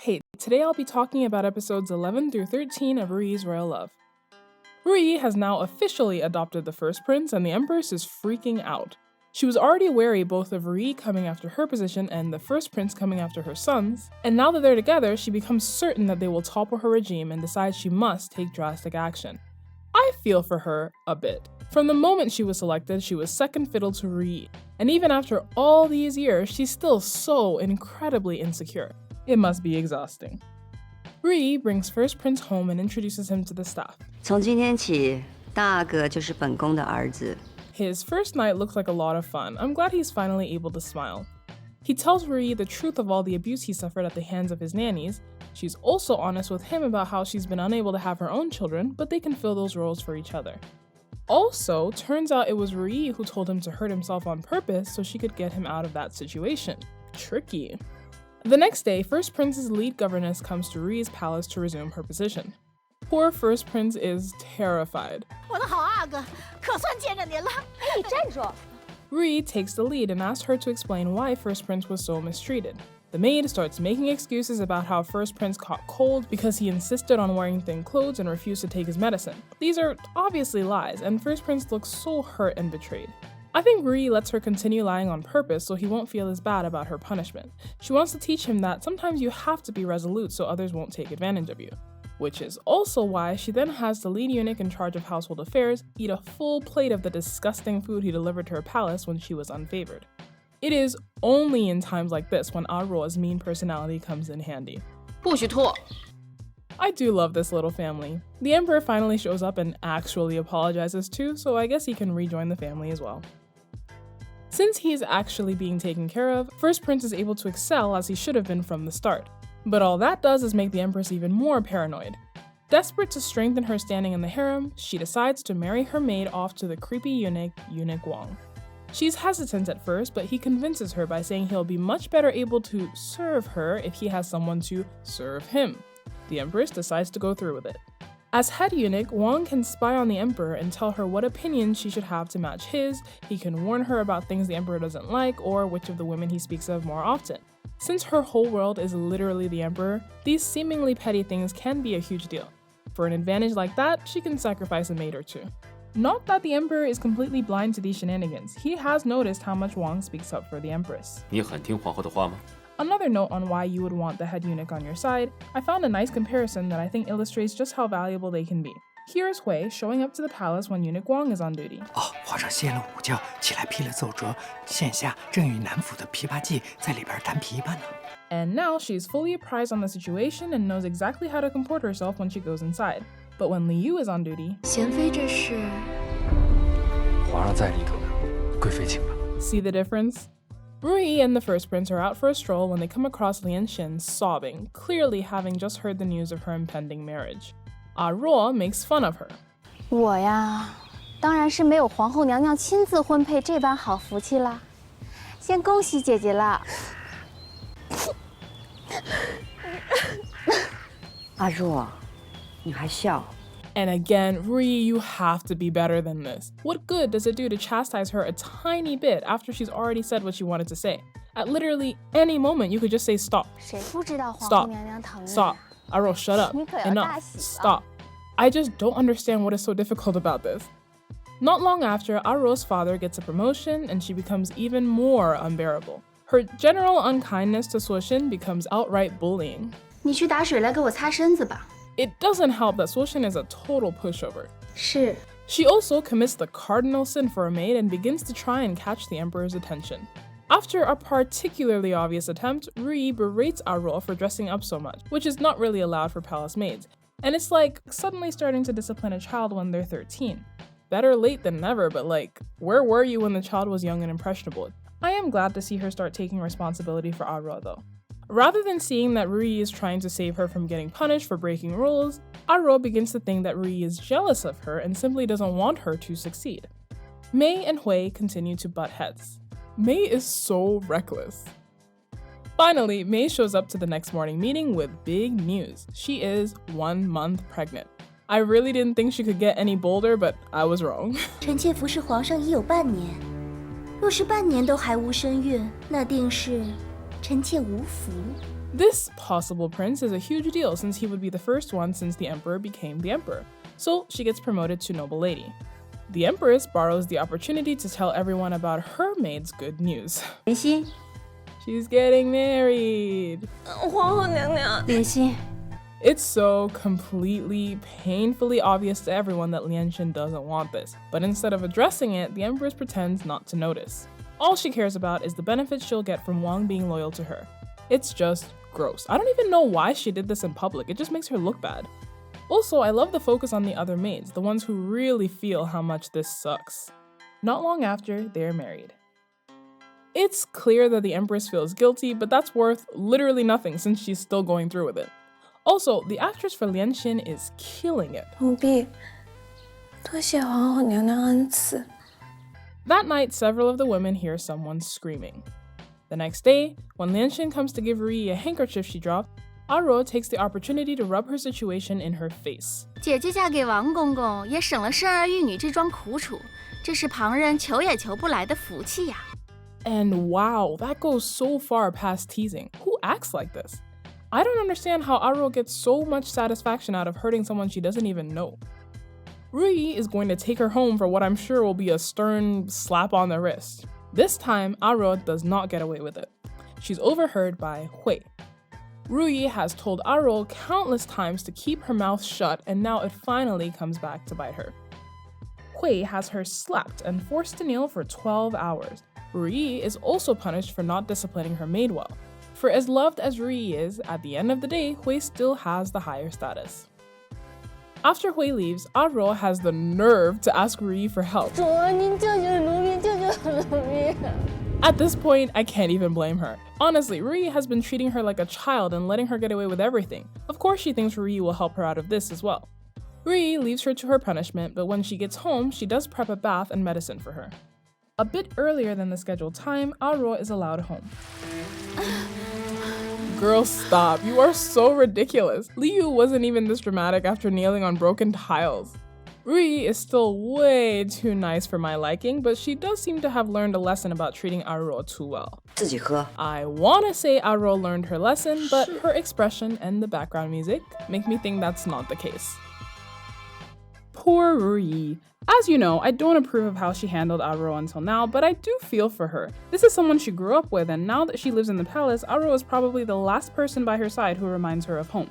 Hey, today I'll be talking about episodes 11 through 13 of RuYi's Royal Love. RuYi has now officially adopted the first prince and the Empress is freaking out. She was already wary both of RuYi coming after her position and the first prince coming after her sons, and now that they're together, she becomes certain that they will topple her regime and decides she must take drastic action. I feel for her a bit. From the moment she was selected, she was second fiddle to RuYi, and even after all these years, she's still so incredibly insecure. It must be exhausting. RuYi brings first prince home and introduces him to the staff. 从今天起，大哥就是本宫的儿子。 His first night looks like a lot of fun. I'm glad he's finally able to smile. He tells RuYi the truth of all the abuse he suffered at the hands of his nannies. She's also honest with him about how she's been unable to have her own children, but they can fill those roles for each other. Also, turns out it was RuYi who told him to hurt himself on purpose so she could get him out of that situation. Tricky. The next day, First Prince's lead governess comes to RuYi's palace to resume her position. Poor First Prince is terrified. 我的好阿哥，可算见着您了。哎，站住！ RuYi takes the lead and asks her to explain why First Prince was so mistreated. The maid starts making excuses about how First Prince caught cold because he insisted on wearing thin clothes and refused to take his medicine. These are obviously lies, and First Prince looks so hurt and betrayed. I think RuYi lets her continue lying on purpose so he won't feel as bad about her punishment. She wants to teach him that sometimes you have to be resolute so others won't take advantage of you. Which is also why she then has the lead eunuch in charge of household affairs eat a full plate of the disgusting food he delivered to her palace when she was unfavored. It is only in times like this when Aurora's mean personality comes in handy. 不许吐！ I do love this little family. The emperor finally shows up and actually apologizes too, so I guess he can rejoin the family as well. Since he is actually being taken care of, First Prince is able to excel as he should have been from the start. But all that does is make the Empress even more paranoid. Desperate to strengthen her standing in the harem, she decides to marry her maid off to the creepy eunuch Wang. She's hesitant at first, but he convinces her by saying he'll be much better able to serve her if he has someone to serve him. The Empress decides to go through with it. As head eunuch, Wang can spy on the emperor and tell her what opinions she should have to match his. He can warn her about things the emperor doesn't like or which of the women he speaks of more often. Since her whole world is literally the emperor, these seemingly petty things can be a huge deal. For an advantage like that, she can sacrifice a maid or two. Not that the emperor is completely blind to these shenanigans. He has noticed how much Wang speaks up for the empress. 你很听皇后的话吗？ Another note on why you would want the head eunuch on your side, I found a nice comparison that I think illustrates just how valuable they can be. Here's Hui showing up to the palace when eunuch Wang is on duty. 皇上歇了午觉，起来批了奏折，现下正与南府的琵琶伎在里边弹琵琶呢。 And now she's fully apprised on the situation and knows exactly how to comport herself when she goes inside. But when Liu is on duty, 贤妃这是……皇上在里头呢，贵妃请吧。 see the difference? RuYi and the first prince are out for a stroll when they come across Lian Xin sobbing, clearly having just heard the news of her impending marriage. Aurora makes fun of her. 我呀，当然是没有皇后娘娘亲自婚配这般好福气啦，先恭喜姐姐啦。阿若，你还笑？ And again, RuYi, you have to be better than this. What good does it do to chastise her a tiny bit after she's already said what she wanted to say? At literally any moment, you could just say stop. 谁不知道皇后 Stop. 娘娘疼人 Stop. Aurora, shut up. 你可要 Enough. 大喜了。 Stop. I just don't understand what is so difficult about this. Not long after, Aurora's father gets a promotion and she becomes even more unbearable. Her general unkindness to Suoxin becomes outright bullying. 你去打水来给我擦身子吧。 It doesn't help that Suoxin is a total pushover. 是。 She also commits the cardinal sin for a maid and begins to try and catch the emperor's attention. After a particularly obvious attempt, RuYi berates Aurora for dressing up so much, which is not really allowed for palace maids. And it's like suddenly starting to discipline a child when they're 13. Better late than never, but like, where were you when the child was young and impressionable? I am glad to see her start taking responsibility for Aurora though. Rather than seeing that RuYi is trying to save her from getting punished for breaking rules, Aurora begins to think that RuYi is jealous of her and simply doesn't want her to succeed. Mei and Hui continue to butt heads. Mei is so reckless. Finally, Mei shows up to the next morning meeting with big news. She is 1 month pregnant. I really didn't think she could get any bolder, but I was wrong. 臣妾服侍皇上已有半年，若是半年都还无身孕，那定是臣妾无福。This possible prince is a huge deal since he would be the first one since the emperor became the emperor, so she gets promoted to noble lady. The empress borrows the opportunity to tell everyone about her maid's good news. 莲心， She's getting married. 皇后娘娘，莲心， It's so completely, painfully obvious to everyone that Lianxin doesn't want this, but instead of addressing it, the empress pretends not to notice. All she cares about is the benefits she'll get from Wang being loyal to her. It's just gross. I don't even know why she did this in public, it just makes her look bad. Also, I love the focus on the other maids, the ones who really feel how much this sucks. Not long after, they're married. It's clear that the empress feels guilty, but that's worth literally nothing since she's still going through with it. Also, the actress for Lianxin is killing it. 奴婢多谢皇后娘娘恩赐。 That night, several of the women hear someone screaming. The next day, when Lianxin comes to give RuYi a handkerchief she dropped, Aurora takes the opportunity to rub her situation in her face. 姐姐嫁给王公公，也省了生儿育女这桩苦楚，这是旁人求也求不来的福气呀。 And wow, that goes so far past teasing. Who acts like this? I don't understand how Aurora gets so much satisfaction out of hurting someone she doesn't even know. RuYi is going to take her home for what I'm sure will be a stern slap on the wrist. This time, Aurora does not get away with it. She's overheard by Hui. RuYi has told Aurora countless times to keep her mouth shut, and now it finally comes back to bite her. Hui has her slapped and forced to kneel for 12 hours. RuYi is also punished for not disciplining her maid well. For as loved as RuYi is, at the end of the day, Hui still has the higher status. After Hui leaves, Aurora has the nerve to ask RuYi for help. 主儿，您救救奴婢，救救奴婢！ At this point, I can't even blame her. Honestly, RuYi has been treating her like a child and letting her get away with everything. Of course she thinks RuYi will help her out of this as well. RuYi leaves her to her punishment, but when she gets home, she does prep a bath and medicine for her. A bit earlier than the scheduled time, Aurora is allowed home. Girl, stop. You are so ridiculous. Liu wasn't even this dramatic after kneeling on broken tiles. RuYi is still way too nice for my liking, but she does seem to have learned a lesson about treating Aurora too well. 自己喝。 I wanna say Aurora learned her lesson, but her expression and the background music make me think that's not the case. Poor RuYi. As you know, I don't approve of how she handled Aurora until now, but I do feel for her. This is someone she grew up with, and now that she lives in the palace, Aurora is probably the last person by her side who reminds her of home.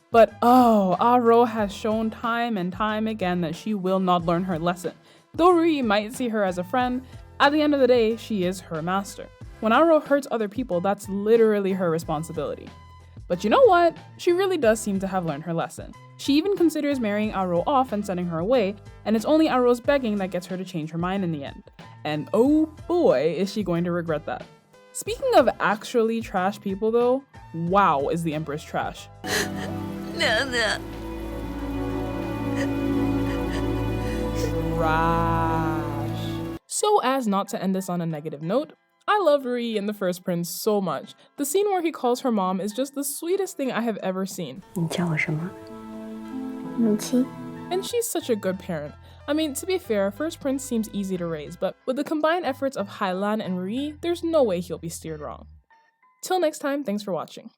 But oh, Aurora has shown time and time again that she will not learn her lesson. Though RuYi might see her as a friend, at the end of the day, she is her master. When Aurora hurts other people, that's literally her responsibility. But you know what? She really does seem to have learned her lesson. She even considers marrying Aurora off and sending her away, and it's only Aurora's begging that gets her to change her mind in the end. And oh boy, is she going to regret that. Speaking of actually trash people though, wow is the Empress trash. 娘娘， Trash. So as not to end this on a negative note, I loved RuYi in The First Prince so much. The scene where he calls her mom is just the sweetest thing I have ever seen. 你叫我什么？母亲。 And she's such a good parent. I mean, to be fair, First Prince seems easy to raise, but with the combined efforts of Hailan and RuYi, there's no way he'll be steered wrong. Till next time, thanks for watching.